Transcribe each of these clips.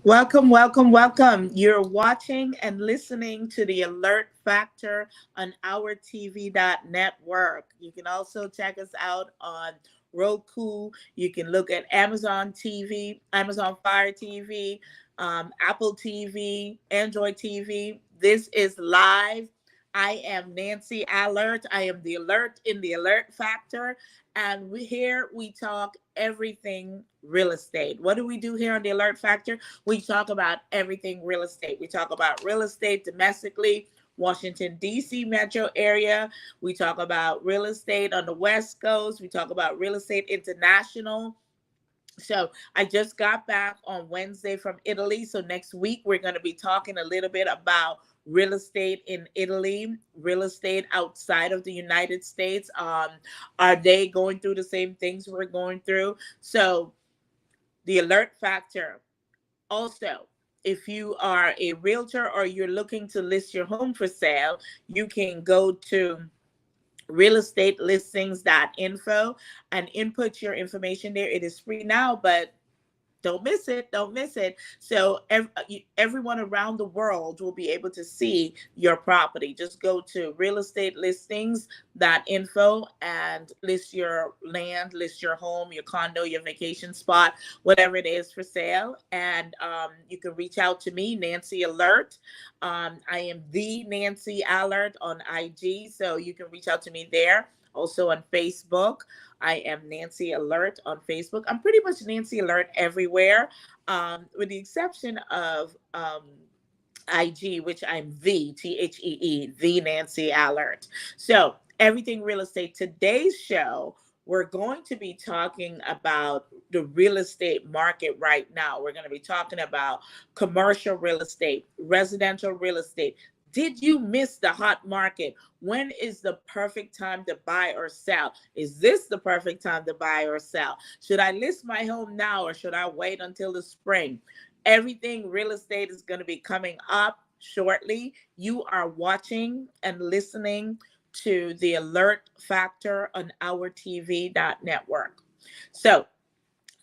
Welcome, welcome, welcome. You're watching and listening to the Alert Factor on our TV network. You can also check us out on Roku. You can look at Amazon TV, Amazon Fire TV, Apple TV, Android TV. This is live. I am Nancy Alert. I am the alert in the Alert Factor. And here we talk everything real estate. What do we do here on the Alert Factor? We talk about everything real estate. We talk about real estate domestically, Washington, D.C. metro area. We talk about real estate on the West Coast. We talk about real estate international. So I just got back on Wednesday from Italy. So next week, we're going to be talking a little bit about real estate in Italy, real estate outside of the United States. Are they going through the same things we're going through? So the alert factor. Also, if you are a realtor or you're looking to list your home for sale, you can go to realestatelistings.info and input your information there. It is free now, but don't miss it. Don't miss it. So everyone around the world will be able to see your property. Just go to realestatelistings.info and list your land, list your home, your condo, your vacation spot, whatever it is for sale. And you can reach out to me, Nancy Alert. I am the Nancy Alert on IG. So you can reach out to me there. Also on Facebook. I am Nancy Alert on Facebook. I'm pretty much Nancy Alert everywhere, with the exception of IG, which I'm the Nancy Alert. So, everything real estate. Today's show, we're going to be talking about the real estate market right now. We're going to be talking about commercial real estate, residential real estate. Did you miss the hot market? When is the perfect time to buy or sell? Is this the perfect time to buy or sell? Should I list my home now or should I wait until the spring? Everything real estate is going to be coming up shortly. You are watching and listening to the Alert Factor on our TV network. So,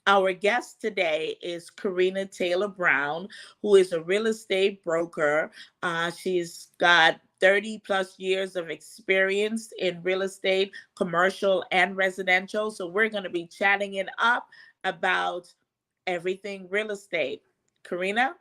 our guest today is Karina Taylor Brown, who is a real estate broker. She's got 30 plus years of experience in real estate, commercial and residential. So we're going to be chatting it up about everything real estate. Karina?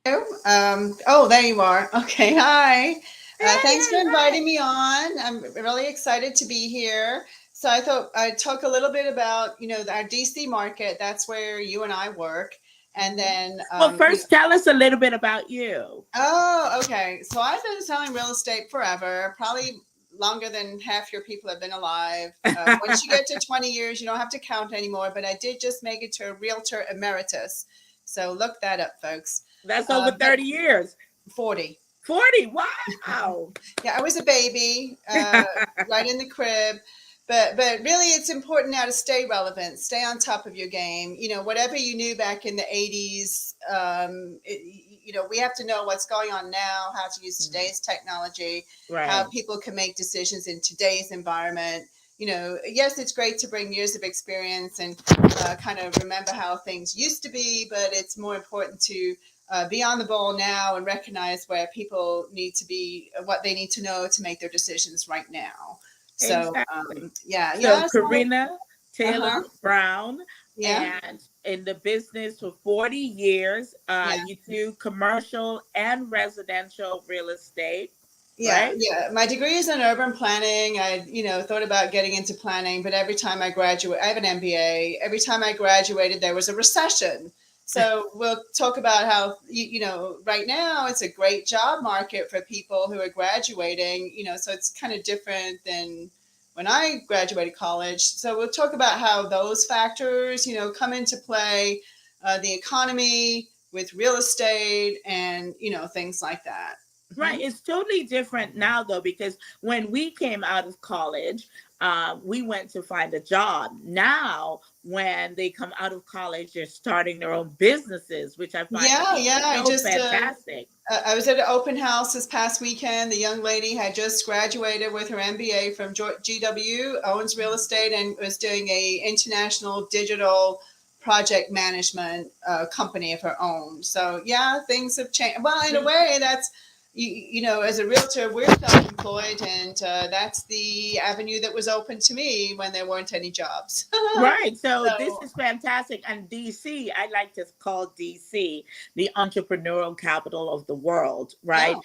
Oh, there you are. Okay, hi. Hey, Thanks for hey, hey. inviting me on. I'm really excited to be here. So I thought I'd talk a little bit about, our DC market. That's where you and I work. And Mhm. then, Well, first, tell us a little bit about you. oh, okay. So I've been selling real estate forever, probably longer than half your people have been alive. Once you get to 20 years, you don't have to count anymore. But I did just make it to a realtor emeritus. So look that up, folks. That's over But 30 years. 40. 40. Wow. Yeah, I was a baby, right in the crib. But really, it's important now to stay relevant, stay on top of your game. Whatever you knew back in the '80s, we have to know what's going on now, how to use today's technology, how Right. people can make decisions in today's environment. Yes, it's great to bring years of experience and kind of remember how things used to be, but it's more important to be on the ball now and recognize where people need to be, what they need to know to make their decisions right now. So, Exactly. yeah, So yeah. Karina Uh huh. Taylor Brown, Yeah, and in the business for 40 years, yeah, you do commercial and residential real estate, yeah, right? yeah. My degree is in urban planning. I, thought about getting into planning, but every time I graduate, I have an MBA. Every time I graduated, there was a recession. So we'll talk about how, right now it's a great job market for people who are graduating, so it's kind of different than when I graduated college. So we'll talk about how those factors, come into play, the economy with real estate and, things like that. Right. It's totally different now, though, because when we came out of college, we went to find a job. Now, when they come out of college, they're starting their own businesses, which I find to Yeah, be yeah. so fantastic. I was at an open house this past weekend. The young lady had just graduated with her MBA from GW, owns real estate, and was doing a international digital project management company of her own. So yeah, things have changed. Well, in a way, that's you know, as a realtor, we're self-employed, and that's the avenue that was open to me when there weren't any jobs. Right. So this So is fantastic. And DC, I like to call DC the entrepreneurial capital of the world, right?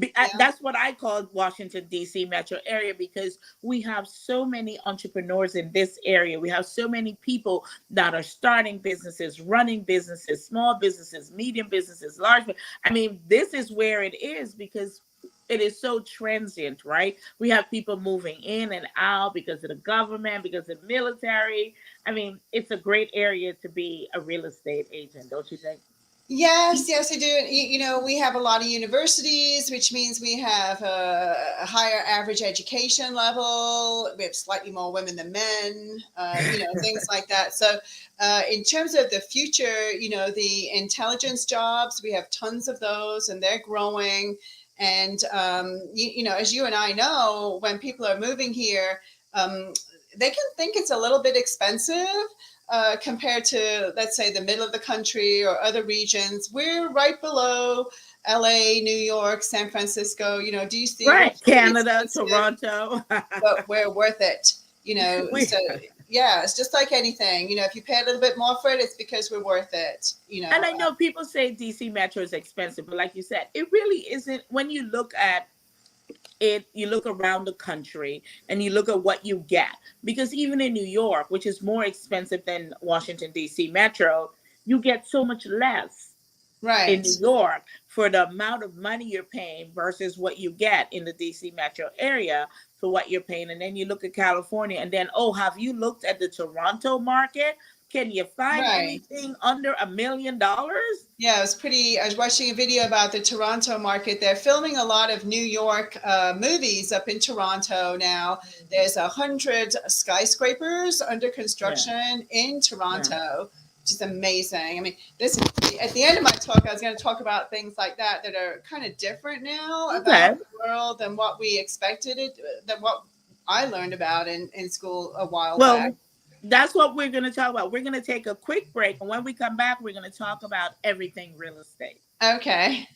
yeah, yeah, That's what I call Washington, DC metro area, because we have so many entrepreneurs in this area. We have so many people that are starting businesses, running businesses, small businesses, medium businesses, large. I mean, this is where it is because it is so transient, right? We have people moving in and out because of the government, because of the military. I mean, it's a great area to be a real estate agent, don't you think? yes, yes, I do. You know, we have a lot of universities, which means we have a higher average education level. We have slightly more women than men, you know, things like that. So, in terms of the future, you know, the intelligence jobs, we have tons of those, and they're growing. And you know, as you and I know, when people are moving here, they can think it's a little bit expensive compared to, let's say, the middle of the country or other regions. We're right below LA, New York, San Francisco, you know, DC. Right. Canada, Toronto. But we're worth it, you know. So yeah, it's just like anything, you know, if you pay a little bit more for it, it's because we're worth it, you know. And I know people say DC Metro is expensive, but like you said, it really isn't. When you look at it, you look around the country and you look at what you get. Because even in New York, which is more expensive than Washington, DC Metro, you get so much less in Right. New York for the amount of money you're paying versus what you get in the DC metro area for what you're paying. And then you look at California, and then, oh, have you looked at the Toronto market? Can you find Right. anything under $1 million? Yeah, it was pretty. I was watching a video about the Toronto market. They're filming a lot of New York movies up in Toronto now. There's 100 skyscrapers under construction in Toronto, which is amazing. I mean, this at the end of my talk, I was going to talk about things like that that are kind of different now about the world than what we expected it, than what I learned about in school a while back. That's what we're going to talk about. We're going to take a quick break. And when we come back, we're going to talk about everything real estate. Okay.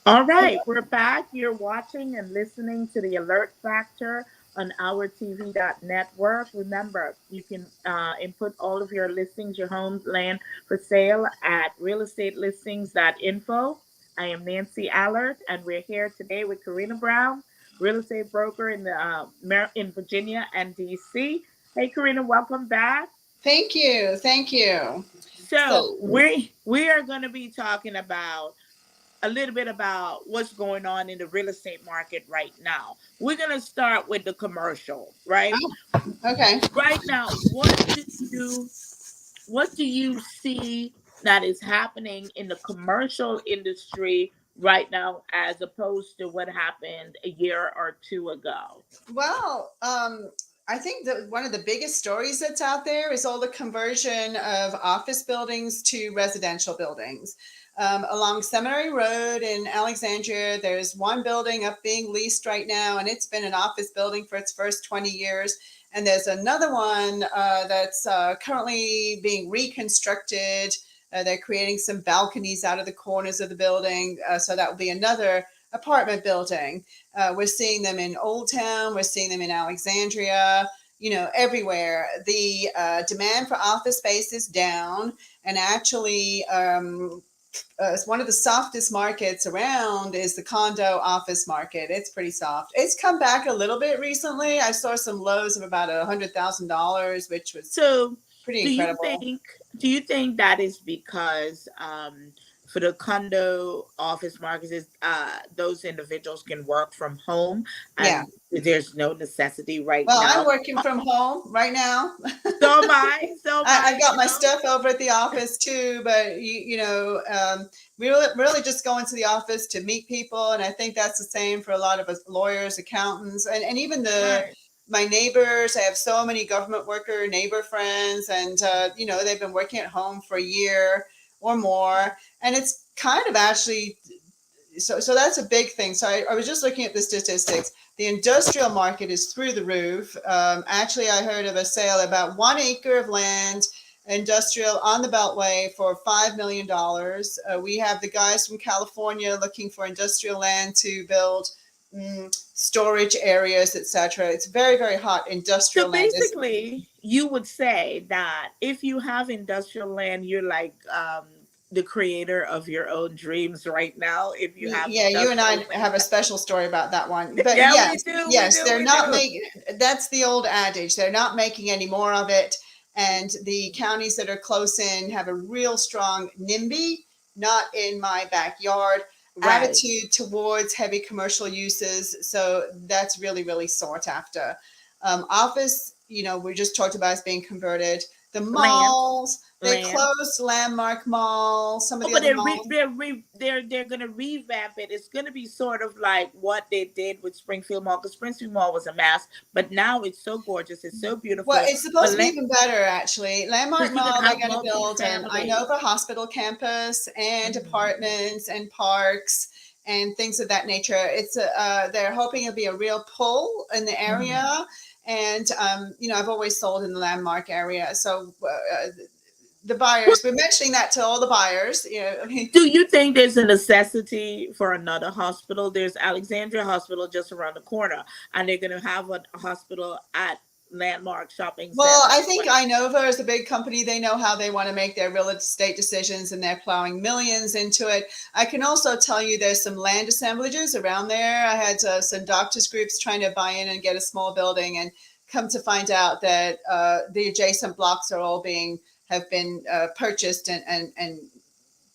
All right, we're back. You're watching and listening to the Alert Factor on our TV.network. Remember, you can input all of your listings, your home, land for sale at realestatelistings.info. I am Nancy Allard, and we're here today with Karina Brown, real estate broker in the in Virginia and DC. Hey, Karina, welcome back. Thank you. Thank you. So, So we are going to be talking about a little bit about what's going on in the real estate market right now. We're going to start with the commercial, right? oh, okay. Right now, what do you see that is happening in the commercial industry right now as opposed to what happened a year or two ago? Well, I think that one of the biggest stories that's out there is all the conversion of office buildings to residential buildings. Along Seminary Road in Alexandria, there's one building up being leased right now, and it's been an office building for its first 20 years. And there's another one that's currently being reconstructed. They're creating some balconies out of the corners of the building. So that will be another apartment building. We're seeing them in Old Town. We're seeing them in Alexandria, everywhere. The demand for office space is down. And actually, one of the softest markets around is the condo office market. It's pretty soft. It's come back a little bit recently. I saw some lows of about $100,000, which was So, pretty do you incredible. think do you think that is because for the condo office markets, is those individuals can work from home Yeah. and there's no necessity right Well, I'm now? working from home right now. So am I. So am I. I've got my stuff over at the office too, but we really just go into the office to meet people, and I think that's the same for a lot of us lawyers, accountants, and even Right. my neighbors. I have so many government worker neighbor friends, and they've been working at home for a year or more, and it's kind of actually so that's a big thing. So I was just looking at the statistics. The industrial market is through the roof. Actually, I heard of a sale about 1 acre of land, industrial on the Beltway for $5 million. We have the guys from California looking for industrial land to build storage areas, etc. It's very, very hot So industrial land. basically, you would say that if you have industrial land, you're like the creator of your own dreams right now. If you have Yeah, you and I industrial have a land, special story about that one. But yeah, we yes, do, we yes, do, they're we not do. making, that's the old adage. They're not making any more of it. And the counties that are close in have a real strong NIMBY, not in my backyard, Right. attitude towards heavy commercial uses. So that's really, really sought after. Office, we just talked about as being converted. The Land, malls, they land. closed Landmark Mall, some of Oh, the but other malls. they're gonna revamp it. It's gonna be sort of like what they did with Springfield Mall, because Springfield Mall was a mess, but now it's so gorgeous, it's so Well, beautiful. it's supposed But to be even better, actually. Landmark because you can Mall, they're have going to build an multi-family. Inova hospital campus and Mhm. apartments and parks and things of that nature. They're hoping it'll be a real pull in the Mhm. area. And, I've always sold in the Landmark area. So the buyers, we're mentioning that to all the buyers. Do you think there's a necessity for another hospital? There's Alexandria Hospital just around the corner, and they're going to have a hospital at Landmark Shopping Well, Center I as think well. Inova is a big company. They know how they want to make their real estate decisions, and they're plowing millions into it. I can also tell you there's some land assemblages around there. I had some doctors groups trying to buy in and get a small building, and come to find out that the adjacent blocks have been purchased and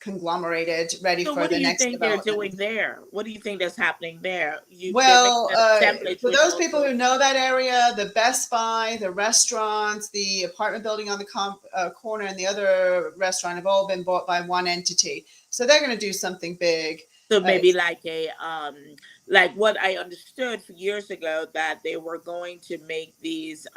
conglomerated, ready So, for what do the you next think they're development. doing there? What do you think that's happening there? They're making Well, an assemblage for with those people also. who know that area, the Best Buy, the restaurants, the apartment building on the corner, and the other restaurant have all been bought by one entity. So they're going to do something big. So Uh, maybe like a like what I understood for years ago, that they were going to make these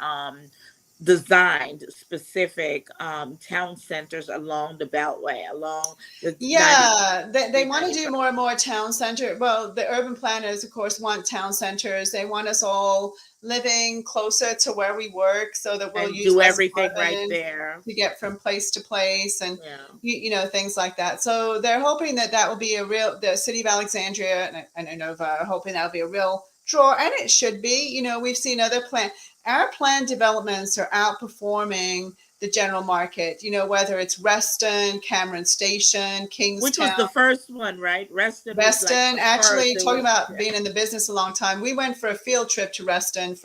designed specific town centers along the Beltway, along the 90, Yeah, they want to do 95. more and more town center. Well, the urban planners, of course, want town centers. They want us all living closer to where we work so that we'll And use do less everything right carbon there. to get from place to place and, Yeah. things like that. So they're hoping that that will be the city of Alexandria and Inova are hoping that'll be a real draw. And it should be. We've seen our planned developments are outperforming the general market, whether it's Reston, Cameron Station, Which was Kingstown. the first one, right? Reston was like Reston, the first. actually, It talking was, about yeah. being in the business a long time, we went for a field trip to Reston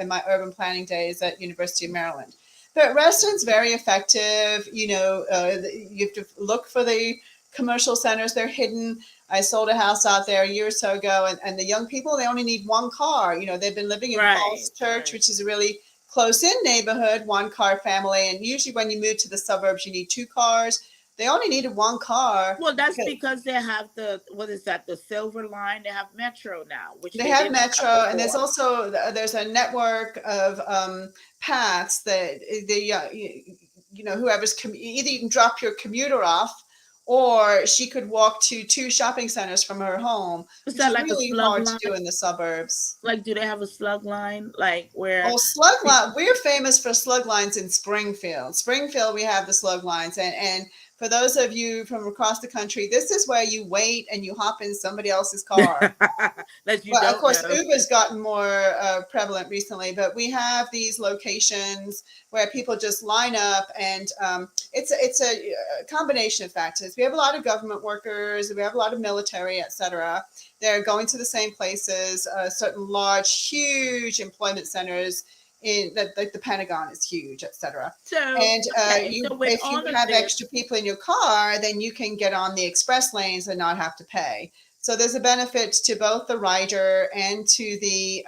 in my urban planning days at University of Maryland. But Reston's very effective. You have to look for the commercial centers; they're hidden. I sold a house out there a year or so ago, and the young people, they only need one car. They've been living in Right, Falls Church, right. which is a really close-in neighborhood, one-car family. And usually, when you move to the suburbs, you need two cars. They only needed one car Well, that's because because they have what is that, the Silver Line? They have Metro now, which they they have didn't have Metro, and there's before. also there's a network of paths that whoever's either you can drop your commuter off, or she could walk to two shopping centers from her home, Is which that is like a really slug hard to line? do in the suburbs. Like, do they have a slug line? Like where? Oh, slug line. We're famous for slug lines in Springfield. Springfield, we have the slug lines. And for those of you from across the country, this is where you wait and you hop in somebody else's car. That you Well, of don't course, know. Uber's gotten more prevalent recently, but we have these locations where people just line up, and it's a combination of factors. We have a lot of government workers, we have a lot of military, etc. They're going to the same places. Certain large, huge employment centers in like the Pentagon is huge, etc. So, And okay, so with if you all of have this, extra people in your car, then you can get on the express lanes and not have to pay. So there's a benefit to both the rider and to the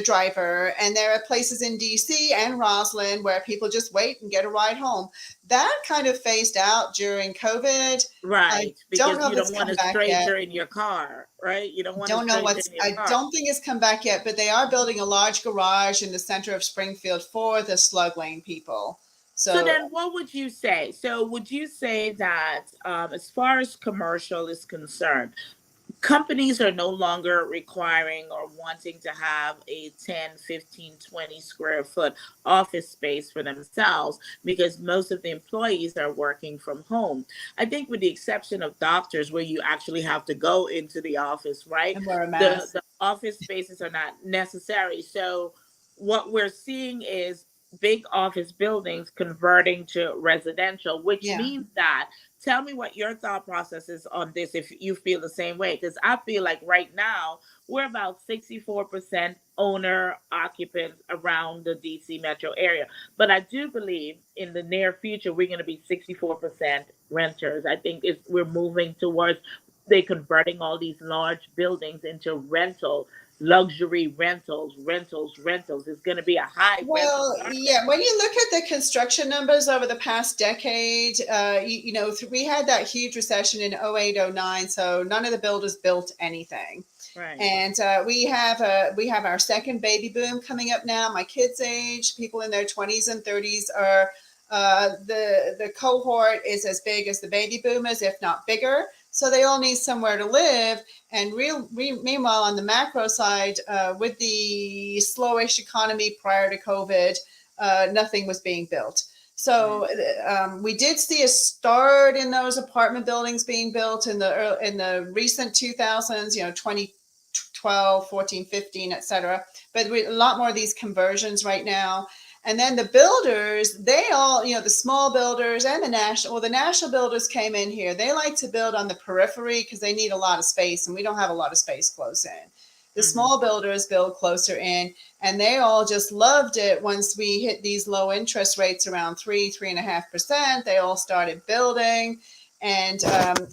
driver. And there are places in DC and Roslyn where people just wait and get a ride home. That kind of phased out during COVID. I right? don't Because know you if it's don't want come a back yet. stranger in your car, right? You don't want a Don't know stranger what's. in your I car. don't think it's come back yet, but they are building a large garage in the center of Springfield for the slug lane people. So So then, what would you say? So, would you say that as far as commercial is concerned, companies are no longer requiring or wanting to have a 10, 15, 20 square foot office space for themselves because most of the employees are working from home? I think, with the exception of doctors, where you actually have to go into the office, right? and wear a The, mask. the office spaces are not necessary. So, what we're seeing is big office buildings converting to residential, which Yeah. means that, tell me what your thought process is on this, if you feel the same way, because I feel like right now we're about 64% owner occupants around the DC metro area, but I do believe in the near future we're going to be 64% renters. I think we're moving towards they converting all these large buildings into luxury rentals. It's going to be a high rental Well, market. yeah, when you look at the construction numbers over the past decade, we had that huge recession in 08, 09, so none of the builders built anything. Right. And we have our second baby boom coming up now. My kids' age, people in their 20s and 30s are the cohort is as big as the baby boomers, if not bigger. So they all need somewhere to live. And meanwhile, on the macro side, with the slowish economy prior to COVID, nothing was being built. Right. So we did see a start in those apartment buildings being built in the recent 2000s, 2012, 14, 15, etc. But a lot more of these conversions right now. And then the builders, they all, the small builders and the national builders came in here. They like to build on the periphery because they need a lot of space, and we don't have a lot of space close in. The Hmm. small builders build closer in, and they all just loved it once we hit these low interest rates around 3.5%. They all started building. And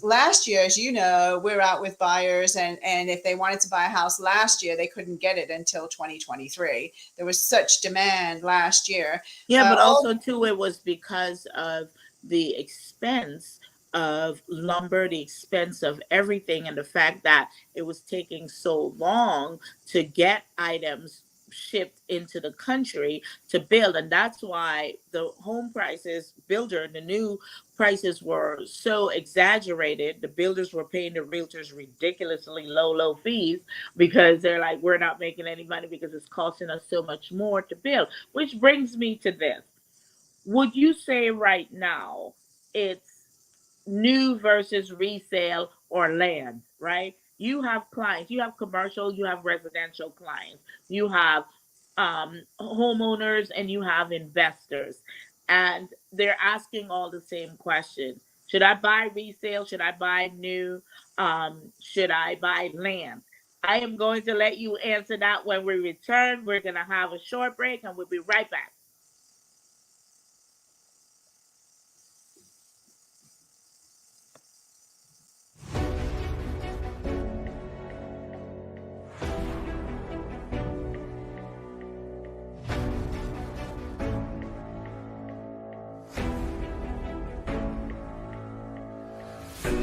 last year, as you know, we're out with buyers, and if they wanted to buy a house last year, they couldn't get it until 2023. There was such demand last year. Yeah, but All also too, it was because of the expense of lumber, the expense of everything, and the fact that it was taking so long to get items shipped into the country to build. And that's why the home prices, the new prices were so exaggerated. The builders were paying the realtors ridiculously low fees because they're like, we're not making any money because it's costing us so much more to build. Which brings me to this. Would you say right now it's new versus resale or land, right? You have clients, you have commercial, you have residential clients, you have homeowners, and you have investors. And they're asking all the same questions. Should I buy resale? Should I buy new? Should I buy land? I am going to let you answer that when we return. We're going to have a short break and we'll be right back.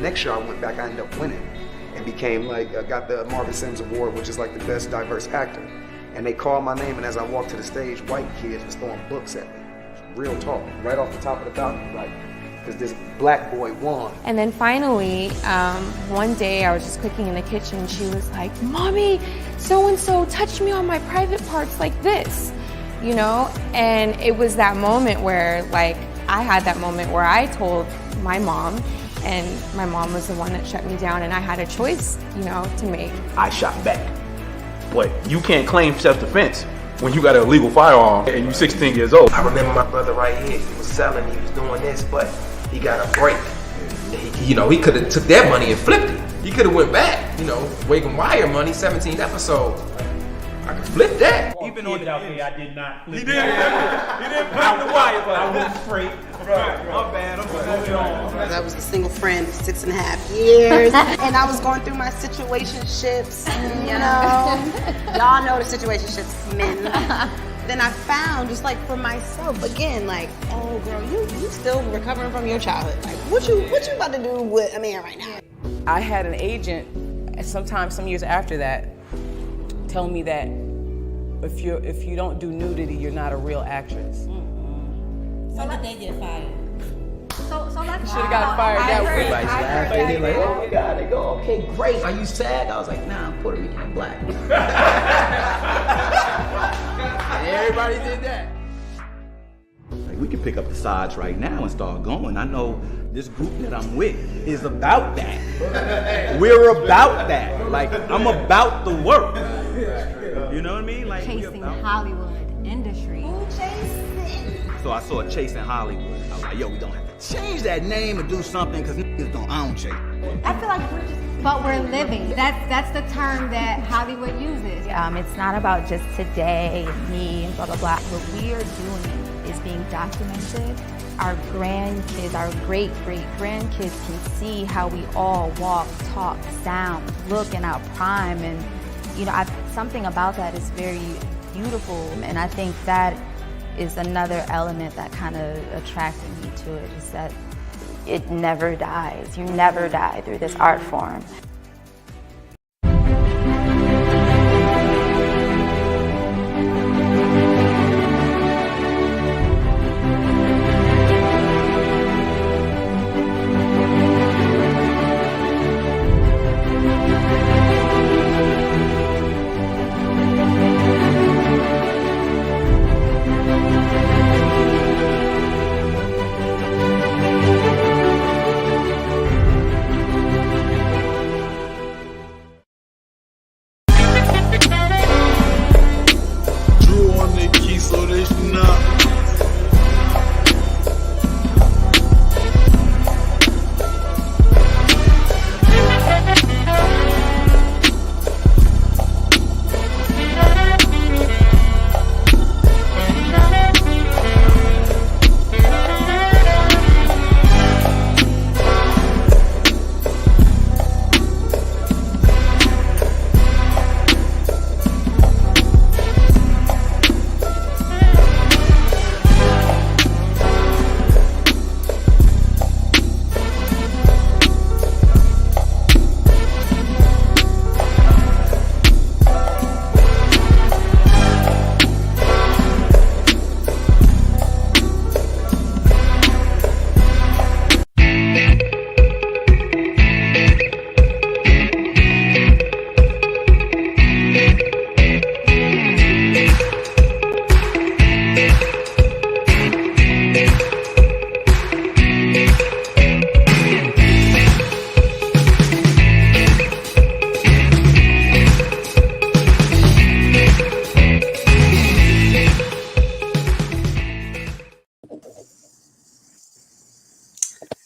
Next year I went back, I ended up winning and became I got the Marvin Sims Award, which is like the best diverse actor. And they called my name, and as I walked to the stage, white kids was throwing books at me. Real talk, right off the top of the balcony, like, because this black boy won. And then finally, one day I was just cooking in the kitchen, and she was like, "Mommy, so-and-so touched me on my private parts like this," you know? And it was that moment where, like, I had that moment where I told my mom, and my mom was the one that shut me down, and I had a choice, you know, to make. I shot back. But you can't claim self-defense when you got an illegal firearm and you're 16 years old. I remember my brother right here, he was selling, he was doing this, but he got a break. He could have took that money and flipped it. He could have went back, Wake and Wire money, 17th episode. I could flip that. Even on the out there, I did not. He didn't flip the wire, but I went straight. Right. My bad. I was a single friend for 6.5 years, and I was going through my situationships. Y'all know the situationships, men. Then I found, just like for myself, again, like, oh girl, you still recovering from your childhood. Like, what you about to do with a man right now? I had an agent, sometimes some years after that, tell me that if you don't do nudity, you're not a real actress. So did they get fired? So let's should have got fired that way. Everybody's laughing. They're like, oh my God. They go, okay, great. Are you SAG? I was like, nah, I'm Puerto Rican and black. Everybody did that. Like, we can pick up the sides right now and start going. I know this group that I'm with is about that. We're about that. Like, I'm about the work. You know what I mean? Like, chasing Hollywood industry. Who chasing? So I saw Chasing Hollywood. I was like, yo, we don't have to change that name and do something because niggas don't own chase. I feel like we're living. That's the term that Hollywood uses. It's not about just today, me, and blah, blah, blah. What we are doing is being documented. Our grandkids, our great-great-grandkids can see how we all walk, talk, sound, look in our prime. And, something about that is very beautiful. And I think that is another element that kind of attracted me to it, is that it never dies. You never die through this art form.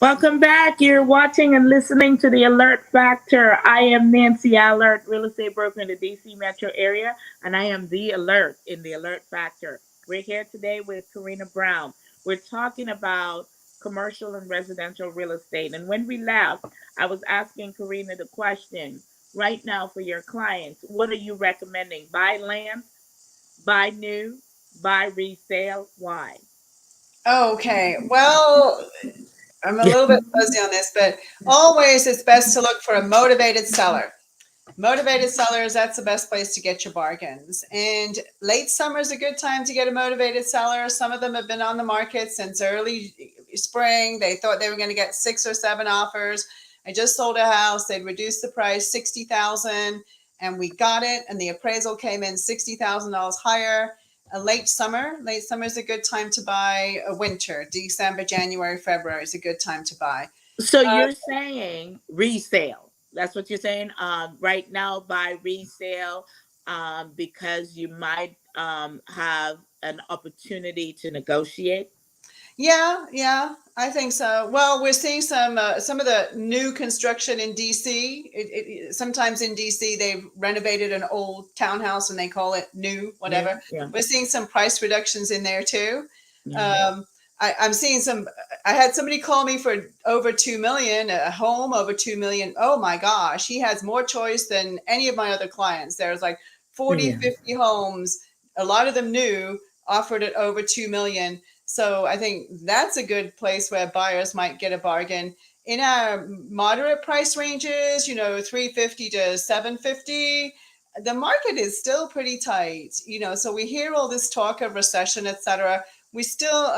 Welcome back. You're watching and listening to the Alert Factor. I am Nancy Alert, real estate broker in the DC metro area, and I am the Alert in the Alert Factor. We're here today with Karina Brown. We're talking about commercial and residential real estate. And when we left, I was asking Karina the question, right now for your clients, what are you recommending? Buy land, buy new, buy resale? Why? Okay, well, I'm a little bit fuzzy on this, but always it's best to look for a motivated seller. Motivated sellers, that's the best place to get your bargains. And late summer is a good time to get a motivated seller. Some of them have been on the market since early spring. They thought they were going to get 6 or 7 offers. I just sold a house. They'd reduced the price $60,000, and we got it. And the appraisal came in $60,000 higher. Late summer is a good time to buy. A winter, December, January, February is a good time to buy. So you're saying resale. That's what you're saying. Right now, buy resale because you might have an opportunity to negotiate. Yeah, I think so. Well, we're seeing some of the new construction in DC. Sometimes in DC they've renovated an old townhouse and they call it new, whatever. Yeah. We're seeing some price reductions in there too. Mhm. I'm seeing some. I had somebody call me for over 2 million, a home over 2 million. Oh my gosh, he has more choice than any of my other clients. There's like 40, 50 homes, a lot of them new, offered at over 2 million. So I think that's a good place where buyers might get a bargain. In our moderate price ranges, 350 to 750, the market is still pretty tight. So we hear all this talk of recession, etc. We still,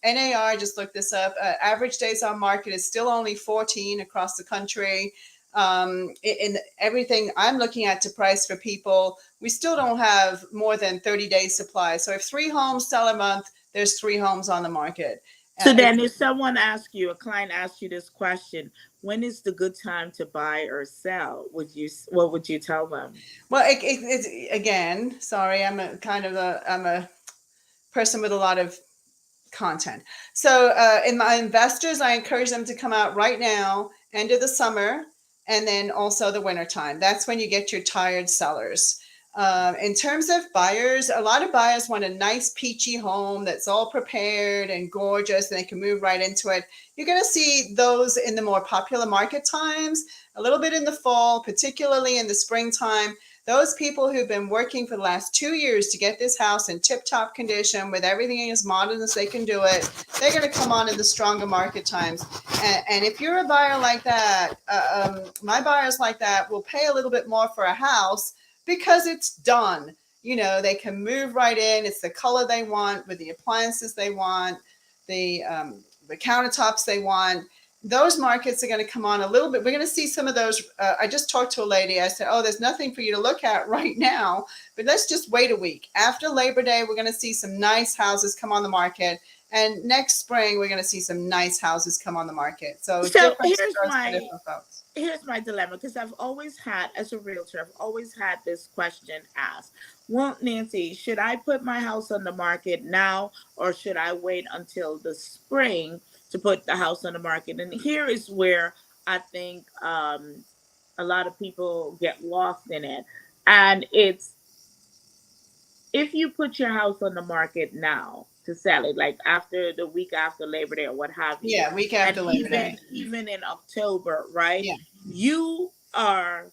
NAR just looked this up. Average days on market is still only 14 across the country. In everything I'm looking at to price for people, we still don't have more than 30 days supply. So if 3 homes sell a month, there's 3 homes on the market. So then if someone asks you, a client asks you this question, when is the good time to buy or sell? What would you tell them? Well, it's again, sorry, I'm a person with a lot of content. So in my investors, I encourage them to come out right now, end of the summer, and then also the winter time. That's when you get your tired sellers. In terms of buyers, a lot of buyers want a nice peachy home that's all prepared and gorgeous and they can move right into it. You're going to see those in the more popular market times, a little bit in the fall, particularly in the springtime. Those people who've been working for the last 2 years to get this house in tip-top condition with everything as modern as they can do it, they're going to come on in the stronger market times. And if you're a buyer like that, my buyers like that will pay a little bit more for a house because it's done. They can move right in. It's the color they want with the appliances they want, the countertops they want. Those markets are going to come on a little bit. We're going to see some of those. I just talked to a lady. I said, there's nothing for you to look at right now, but let's just wait a week. After Labor Day, we're going to see some nice houses come on the market. And next spring, we're going to see some nice houses come on the market. So here's my dilemma, because I've always had, as a realtor, I've always had this question asked. Well, Nancy, should I put my house on the market now, or should I wait until the spring to put the house on the market? And here is where I think a lot of people get lost in it. And it's, if you put your house on the market now to sell it, like after the week after Labor Day or what have you. Yeah, week after Labor Day. Even in October, right? Yeah. You are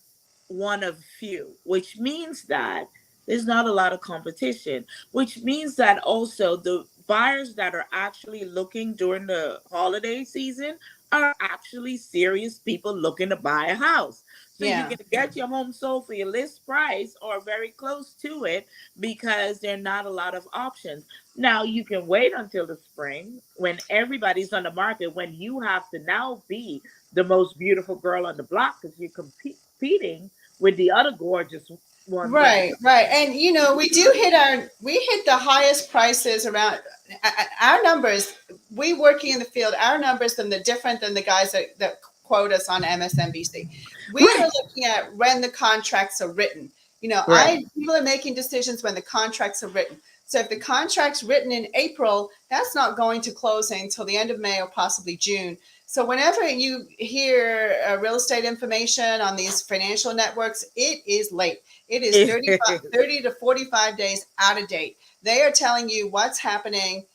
one of few, which means that there's not a lot of competition, which means that also the buyers that are actually looking during the holiday season are actually serious people looking to buy a house. So you can get your home sold for your list price or very close to it because there are not a lot of options. Now you can wait until the spring when everybody's on the market, when you have to now be the most beautiful girl on the block because you're competing with the other gorgeous one. Right. And we hit the highest prices around our numbers. We working in the field, our numbers are different than the guys that quote us on MSNBC. We are looking at when the contracts are written. People are making decisions when the contracts are written. So if the contract's written in April, that's not going to close until the end of May or possibly June. So whenever you hear real estate information on these financial networks, it is late. It is 30 to 45 days out of date. They are telling you what's happening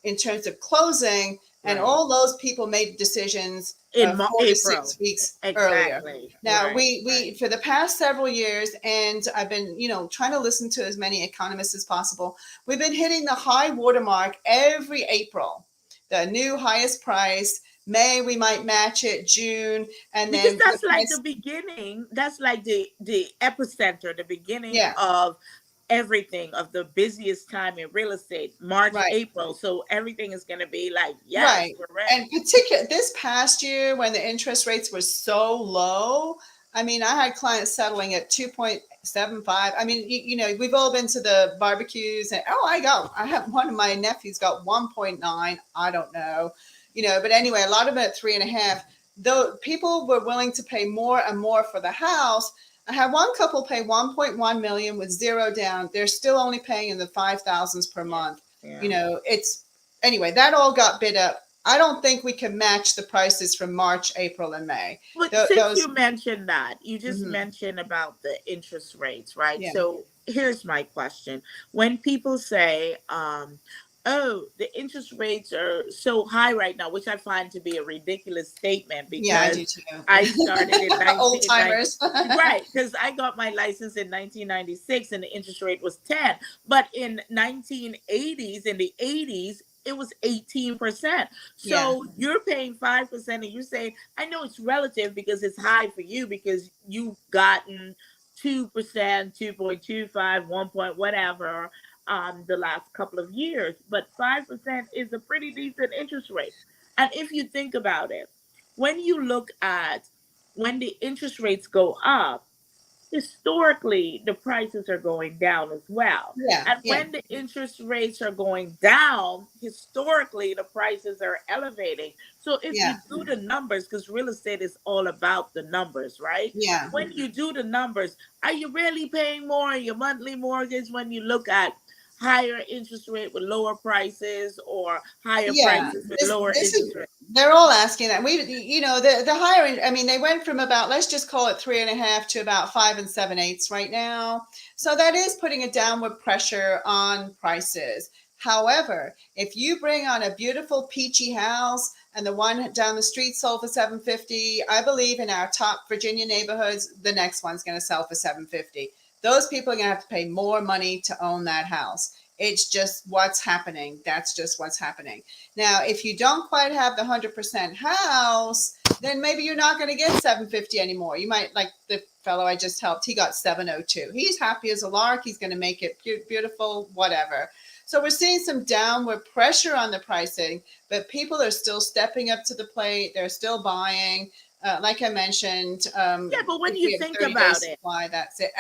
in terms of closing, and all those people made decisions 4 to 6 weeks earlier. Now we for the past several years, and I've been trying to listen to as many economists as possible. We've been hitting the high watermark every April, the new highest price. May we might match it, June, and then because that's like the beginning. That's like the epicenter, the beginning of everything, of the busiest time in real estate, March, April. So everything is going to be like, yes, we're ready. And particularly this past year when the interest rates were so low, I mean, I had clients settling at 2.75. I mean, we've all been to the barbecues and I have one of my nephews got 1.9. I don't know, but anyway, a lot of them at 3.5. Though people were willing to pay more and more for the house. I had one couple pay 1.1 million with zero down. They're still only paying in the 5,000s per month. Anyway, that all got bid up. I don't think we can match the prices from March, April, and May. But since you mentioned that, you just mentioned about the interest rates, right? Yeah. So here's my question. When people say, oh, the interest rates are so high right now, which I find to be a ridiculous statement because I do too. I started in 1990. Old timers. Right, because I got my license in 1996 and the interest rate was 10. But in 1980s, in the 80s, it was 18%. So you're paying 5% and you're saying, I know it's relative because it's high for you because you've gotten 2%, 2.25, 1 point, whatever, the last couple of years. But 5% is a pretty decent interest rate. And if you think about it, when you look at when the interest rates go up, historically, the prices are going down as well. And when the interest rates are going down, historically, the prices are elevating. So if you do the numbers, because real estate is all about the numbers, right? When you do the numbers, are you really paying more on your monthly mortgage when you look at higher interest rate with lower prices or higher prices with lower interest rate? They're all asking that. The higher, I mean, they went from about, let's just call it 3.5 to about 5 7/8 right now. So that is putting a downward pressure on prices. However, if you bring on a beautiful peachy house and the one down the street sold for $750, I believe in our top Virginia neighborhoods, the next one's going to sell for $750. Those people are going to have to pay more money to own that house. It's just what's happening. That's just what's happening. Now, if you don't quite have the 100% house, then maybe you're not going to get $750 anymore. You might, like the fellow I just helped, he got $702. He's happy as a lark. He's going to make it beautiful, whatever. So we're seeing some downward pressure on the pricing, but people are still stepping up to the plate. They're still buying. Like I mentioned, but when you think about it, that's it.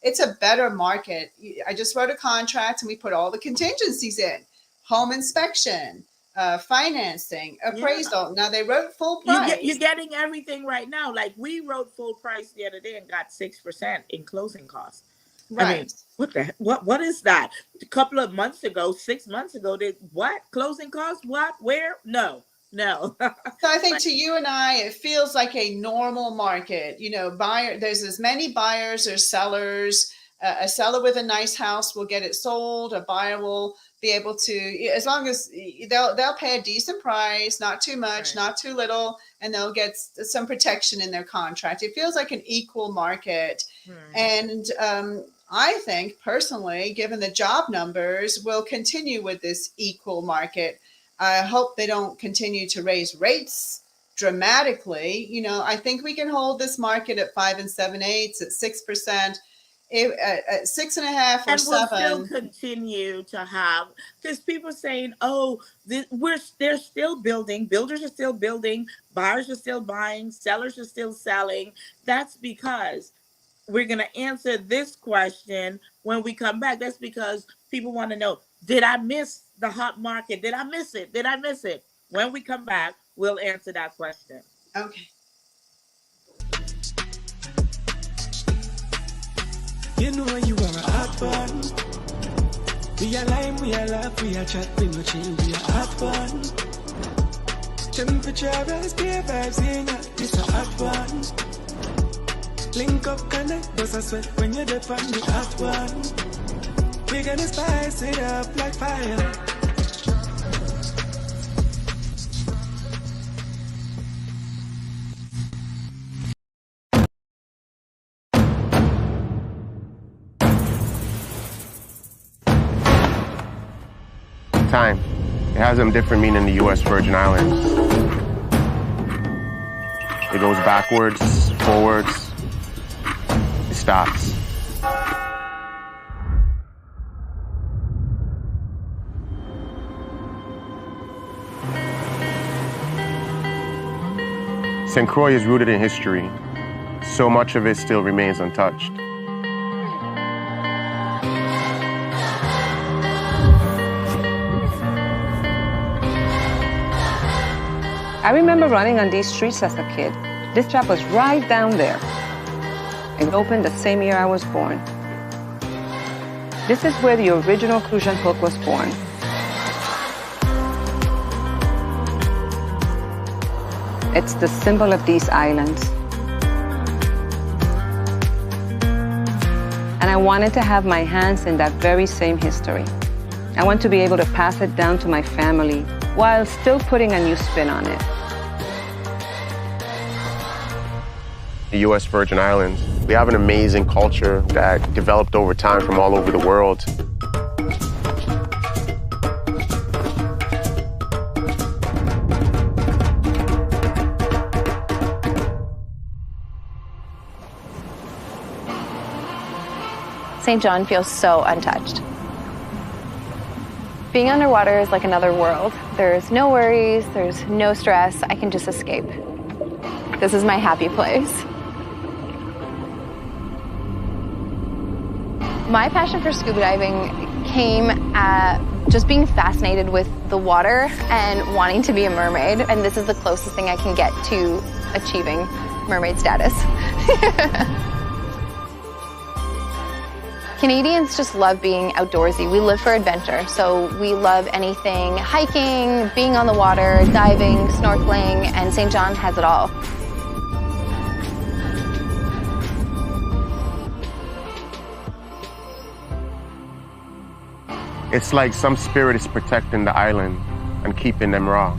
It's a better market. I just wrote a contract and we put all the contingencies in: home inspection, financing, appraisal. Now they wrote full price. You're getting everything right now. Like we wrote full price the other day and got 6% in closing costs. Right. I mean, what is that? A couple of months ago, 6 months ago, what closing costs? What? Where? No. So I think to you and I, it feels like a normal market. There's as many buyers or sellers. A seller with a nice house will get it sold. A buyer will be able to, as long as they'll pay a decent price, not too much, not too little, and they'll get some protection in their contract. It feels like an equal market. And I think personally, given the job numbers, we'll continue with this equal market. I hope they don't continue to raise rates dramatically. I think we can hold this market at 5 7/8, at 6%, at 6.5 or 7. And we'll still continue to have, because people are saying, oh, they're still building, builders are still building, buyers are still buying, sellers are still selling. That's because we're going to answer this question when we come back. That's because people want to know, did I miss the hot market? Did I miss it? When we come back, we'll answer that question. Okay. You know you are a hot one. We are lime, we are laugh, we are chat, we no chill, we are hot one. Temperature rise, beer vibes in ya. This a hot one. Link up, connect, does a sweat when you're the on the hot one. We gonna spice it up like fire. Time. It has a different meaning in the U.S. Virgin Islands. It goes backwards, forwards, it stops. St. Croix is rooted in history. So much of it still remains untouched. I remember running on these streets as a kid. This shop was right down there. It opened the same year I was born. This is where the original Crucian Hook was born. It's the symbol of these islands. And I wanted to have my hands in that very same history. I want to be able to pass it down to my family while still putting a new spin on it. The U.S. Virgin Islands, we have an amazing culture that developed over time from all over the world. St. John feels so untouched. Being underwater is like another world. There's no worries, there's no stress. I can just escape. This is my happy place. My passion for scuba diving came at just being fascinated with the water and wanting to be a mermaid. And this is the closest thing I can get to achieving mermaid status. Canadians just love being outdoorsy. We live for adventure, so we love anything hiking, being on the water, diving, snorkeling, and St. John has it all. It's like some spirit is protecting the island and keeping them raw.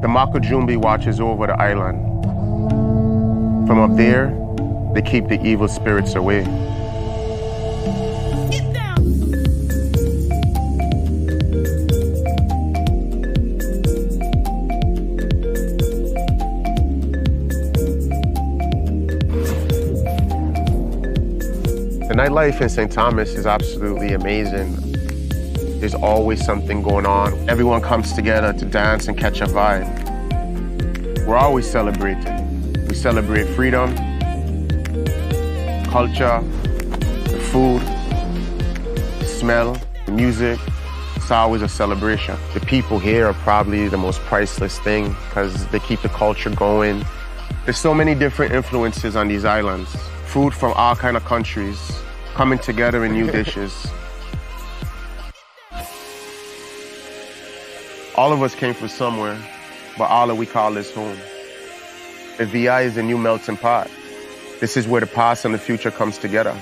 The Makujumbi watches over the island. From up there, they keep the evil spirits away. The nightlife in St. Thomas is absolutely amazing. There's always something going on. Everyone comes together to dance and catch a vibe. We're always celebrating. We celebrate freedom, culture, the food, the smell, the music. It's always a celebration. The people here are probably the most priceless thing because they keep the culture going. There's so many different influences on these islands. Food from all kind of countries coming together in new dishes. All of us came from somewhere, but all that we call this home. The VI is the new melting pot. This is where the past and the future comes together.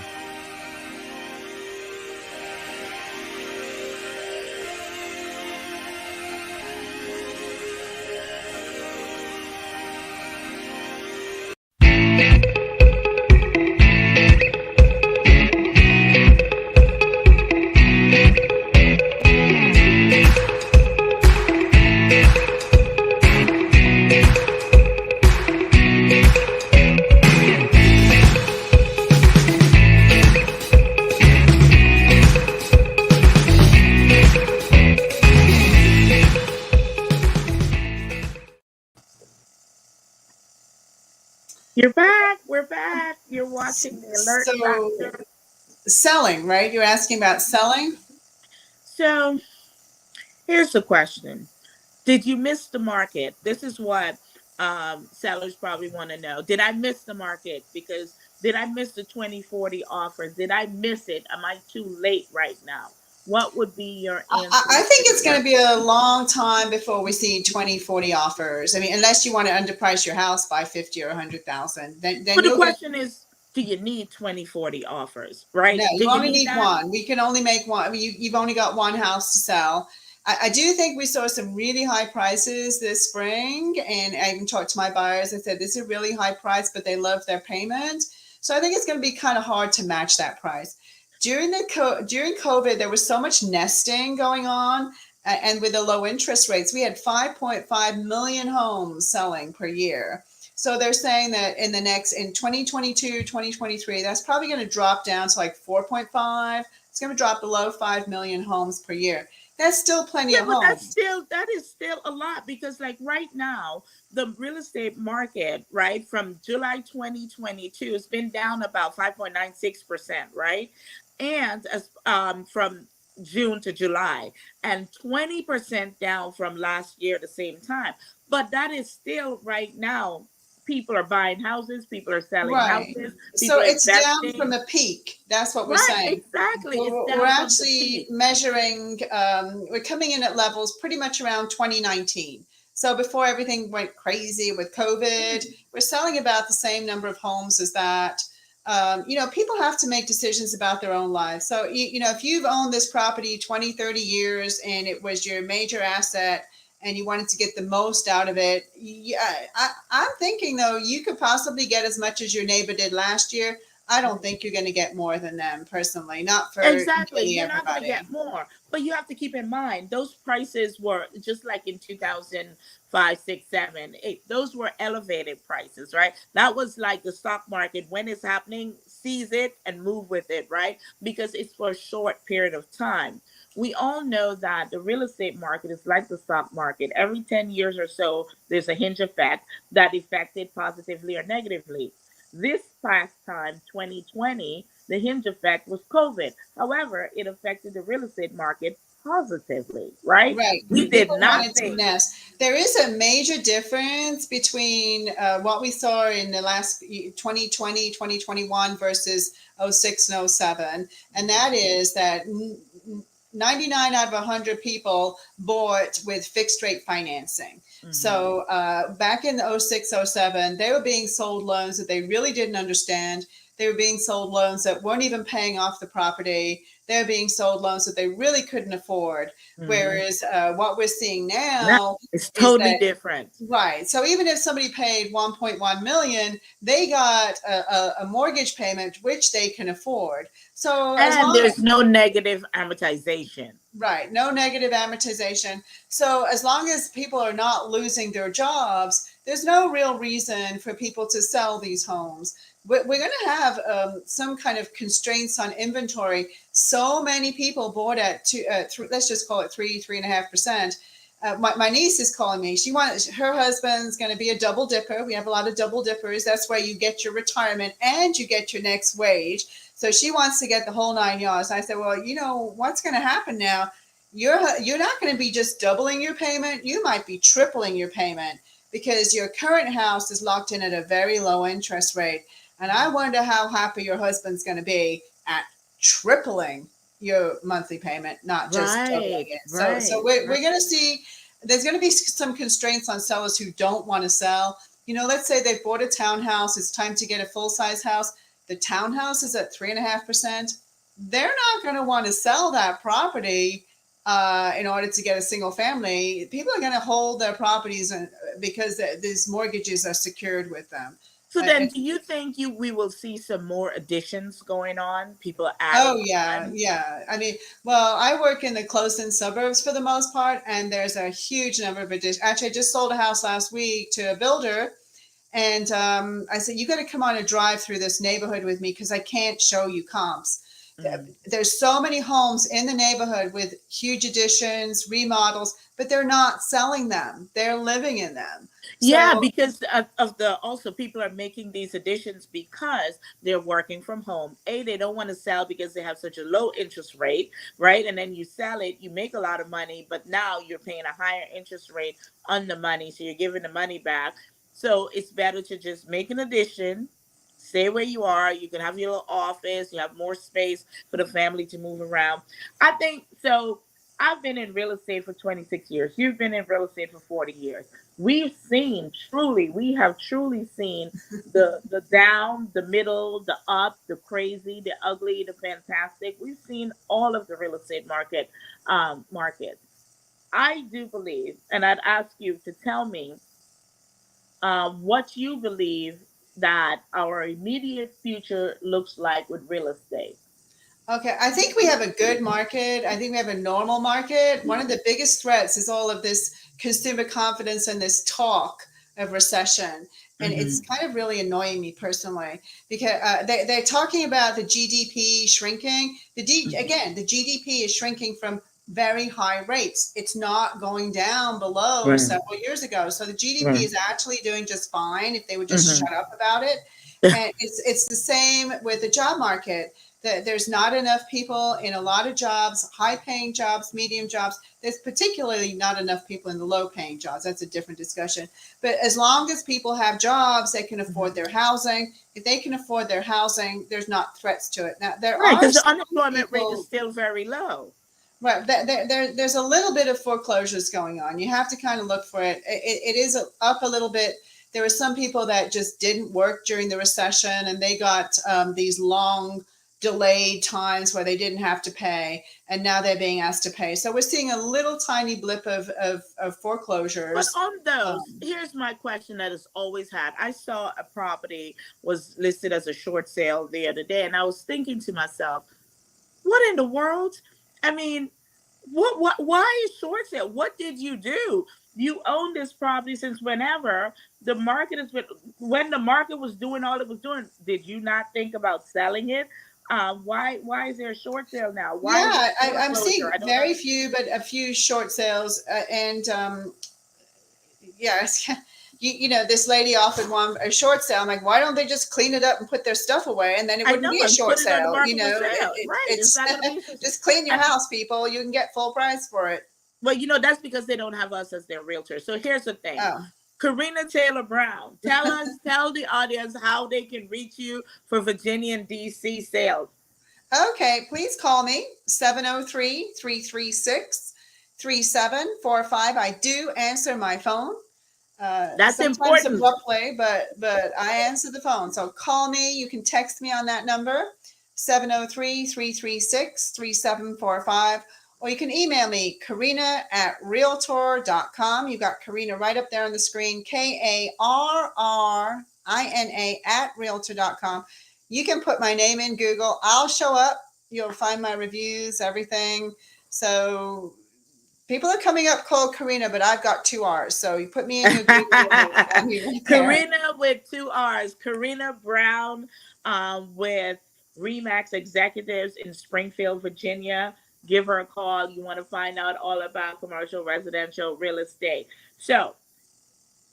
You're back. We're back. You're watching the Alert Factor. Selling, right? You're asking about selling? So here's the question. Did you miss the market? This is what Sellers probably want to know, did I miss the market? Because did I miss the 2040 offers? Did I miss it? Am I too late right now? What would be your answer? I think it's going to be a long time before we see 2040 offers. I mean, unless you want to underprice your house by 50 or 100,000, then But the you'll get. question is, do you need 2040 offers, right? No, Do you only need that? one. We can only make one. You've only got one house to sell. I do think we saw some really high prices this spring, and I even talked to my buyers and said, this is a really high price, but they love their payment. So I think it's going to be kind of hard to match that price. During COVID, there was so much nesting going on, and with the low interest rates, we had 5.5 million homes selling per year. So they're saying that in 2022, 2023, that's probably going to drop down to like 4.5. It's going to drop below 5 million homes per year. That's still plenty of homes. But that is still a lot, because like right now, the real estate market, right, from July 2022 has been down about 5.96%, right? And as from June to July, and 20% down from last year at the same time. But that is still right now. People are buying houses. People are selling houses. So it's down from the peak. That's what we're saying. Exactly. We're actually measuring. We're coming in at levels pretty much around 2019. So before everything went crazy with COVID, we're selling about the same number of homes as that. People have to make decisions about their own lives. So, if you've owned this property 20, 30 years and it was your major asset, and you wanted to get the most out of it, I'm thinking, though, you could possibly get as much as your neighbor did last year. I don't think you're going to get more than them, personally, not for exactly. You're everybody. not going to get more. But you have to keep in mind, those prices were just like in 2005, 6, 7, 8. Those were elevated prices, right? That was like the stock market. When it's happening, seize it and move with it, right? Because it's for a short period of time. We all know that the real estate market is like the stock market. Every 10 years or so, there's a hinge effect that affected positively or negatively. This past time, 2020, the hinge effect was COVID. However, it affected the real estate market positively, right? Right. We did not think. There is a major difference between what we saw in the last 2020, 2021 versus 06 and 07. And that is that 99 out of 100 people bought with fixed rate financing. Mm-hmm. So back in 06, 07, they were being sold loans that they really didn't understand. They were being sold loans that weren't even paying off the property. They were being sold loans that they really couldn't afford. Mm-hmm. Whereas what we're seeing now is totally different. Right. So even if somebody paid 1.1 million, they got a mortgage payment which they can afford. So there's no negative amortization. Right. No negative amortization. So as long as people are not losing their jobs, there's no real reason for people to sell these homes. We're going to have some kind of constraints on inventory. So many people bought at let's just call it 3.5%. My niece is calling me. Her husband's going to be a double dipper. We have a lot of double dippers. That's where you get your retirement and you get your next wage. So she wants to get the whole 9 yards. I said, well, what's going to happen now? You're not going to be just doubling your payment. You might be tripling your payment because your current house is locked in at a very low interest rate. And I wonder how happy your husband's going to be at tripling your monthly payment, not just doubling it. So we're going to see, there's going to be some constraints on sellers who don't want to sell. Let's say they bought a townhouse. It's time to get a full-size house. The townhouse is at 3.5%. They're not going to want to sell that property in order to get a single family. People are going to hold their properties because these mortgages are secured with them. So then, do you think we will see some more additions going on? People adding? Oh, yeah. I mean, I work in the close-in suburbs for the most part, and there's a huge number of additions. Actually, I just sold a house last week to a builder, and I said, you got to come on a drive through this neighborhood with me because I can't show you comps. Mm. There's so many homes in the neighborhood with huge additions, remodels, but they're not selling them. They're living in them. Yeah, because also people are making these additions because they're working from home. They don't want to sell because they have such a low interest rate, right? And then you sell it, you make a lot of money, but now you're paying a higher interest rate on the money. So you're giving the money back. So it's better to just make an addition, stay where you are. You can have your little office, you have more space for the family to move around. I think so. I've been in real estate for 26 years. You've been in real estate for 40 years. We have truly seen the down, the middle, the up, the crazy, the ugly, the fantastic. We've seen all of the real estate market. I do believe, and I'd ask you to tell me what you believe that our immediate future looks like with real estate. Okay, I think we have a good market. I think we have a normal market. One of the biggest threats is all of this consumer confidence and this talk of recession. And it's kind of really annoying me personally because they're talking about the GDP shrinking. Again, the GDP is shrinking from very high rates. It's not going down below several years ago. So the GDP is actually doing just fine if they would just shut up about it. And it's the same with the job market. There's not enough people in a lot of jobs, high-paying jobs, medium jobs. There's particularly not enough people in the low-paying jobs. That's a different discussion. But as long as people have jobs, they can afford their housing. If they can afford their housing, there's not threats to it. Now, there are because the unemployment rate is still very low. Right. There's a little bit of foreclosures going on. You have to kind of look for it. It is up a little bit. There were some people that just didn't work during the recession, and they got these long delayed times where they didn't have to pay, and now they're being asked to pay. So we're seeing a little tiny blip of foreclosures. But on those, here's my question that has always had. I saw a property was listed as a short sale the other day, and I was thinking to myself, what in the world? I mean, why is short sale? What did you do? You own this property since whenever. The market is when the market was doing all it was doing. Did you not think about selling it? Why is there a short sale now? I'm seeing very few, but a few short sales. You know, this lady offered a short sale. I'm like, why don't they just clean it up and put their stuff away, and then it wouldn't be a short sale? You know, it's just clean your house, people. You can get full price for it. Well, you know, that's because they don't have us as their realtor. So here's the thing. Karina Taylor Brown, tell the audience how they can reach you for Virginia and DC sales. Okay, please call me 703-336-3745. I do answer my phone. That's sometimes important. Abruptly, but I answer the phone. So call me. You can text me on that number, 703-336-3745. Or you can email me, Karina@realtor.com. You got Karina right up there on the screen, KARRINA@realtor.com. You can put my name in Google. I'll show up. You'll find my reviews, everything. So people are coming up called Karina, but I've got 2 R's. So you put me in your Google. Karina with 2 R's. Karina Brown with RE/MAX Executives in Springfield, Virginia. Give her a call. You want to find out all about commercial, residential, real estate. So,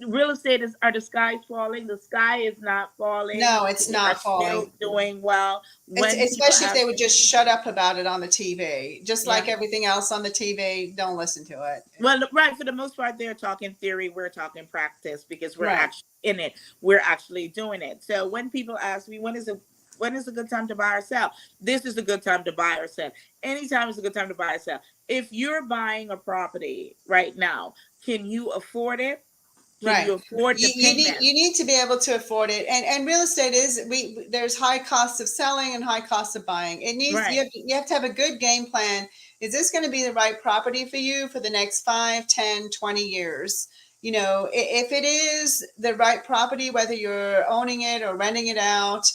real estate are the skies falling? The sky is not falling. No, it's not falling. Still doing well. Especially if they would just shut up about it on the TV. Just like everything else on the TV, don't listen to it. Well, right. For the most part, they're talking theory. We're talking practice because we're actually in it. We're actually doing it. So when people ask me, when is a good time to buy or sell? This is a good time to buy or sell. Anytime is a good time to buy or sell. If you're buying a property right now, can you afford it? Can you afford the payment? You need to be able to afford it. And real estate there's high costs of selling and high costs of buying. You have to have a good game plan. Is this going to be the right property for you for the next 5, 10, 20 years? You know, if it is the right property, whether you're owning it or renting it out,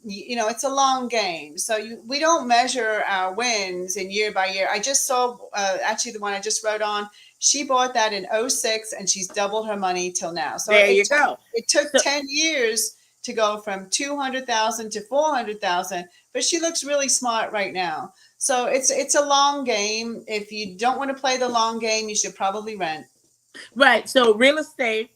you know, it's a long game. So we don't measure our wins in year by year. I just saw actually the one I just wrote on. She bought that in 2006 and she's doubled her money till now. So there you go. It took 10 years to go from 200,000 to 400,000, but she looks really smart right now. So it's a long game. If you don't want to play the long game, you should probably rent. Right. So real estate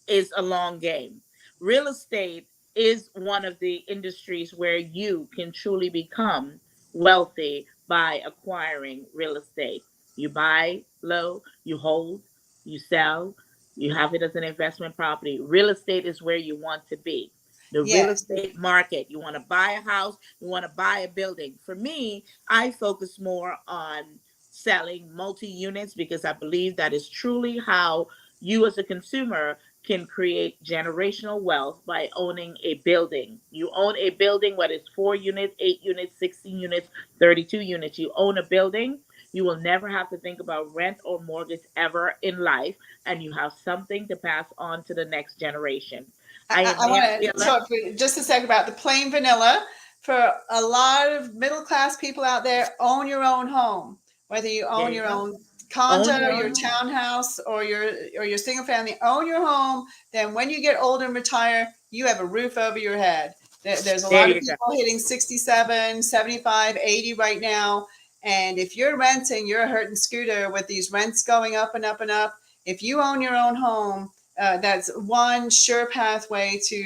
is a long game. Real estate is one of the industries where you can truly become wealthy by acquiring real estate. You buy low, you hold, you sell, You have it as an investment property. Real estate is where you want to be. The real Yes. estate market. You want to buy a house, you want to buy a building. For me, I focus more on selling multi-units because I believe that is truly how you as a consumer can create generational wealth by owning a building. You own a building, whether it's 4 units, 8 units, 16 units, 32 units. You own a building. You will never have to think about rent or mortgage ever in life, and you have something to pass on to the next generation. I want to talk for just a second about the plain vanilla. For a lot of middle class people out there, own your own home. Whether you own your own condo, your townhouse, or your single family, own your home. Then when you get older and retire, you have a roof over your head. There's a lot of people hitting 67, 75, 80 right now. And if you're renting, you're a hurting scooter with these rents going up and up and up. If you own your own home, that's one sure pathway to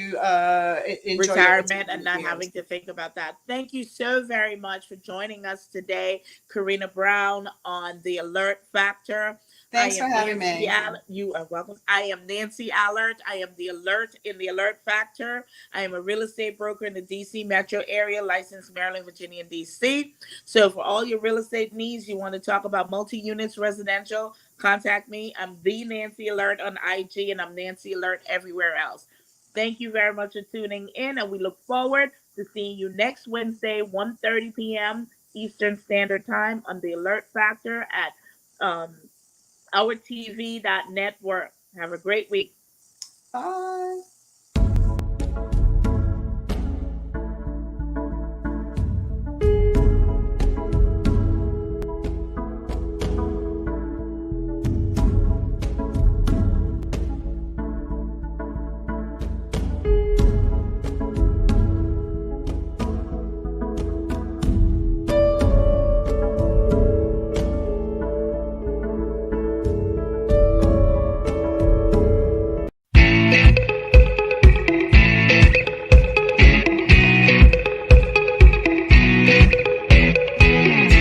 enjoy retirement and not having to think about that. Thank you so very much for joining us today, Karina Brown, on the Alert Factor. Thanks for having me. You are welcome. I am Nancy Allert. I am the Alert in the Alert Factor. I am a real estate broker in the DC metro area, licensed Maryland, Virginia, and DC. So for all your real estate needs, you want to talk about multi-units residential, contact me. I'm the Nancy Alert on IG, and I'm Nancy Alert everywhere else. Thank you very much for tuning in, and we look forward to seeing you next Wednesday, 1:30 p.m. Eastern Standard Time on the Alert Factor at OurTV.network. Have a great week. Bye.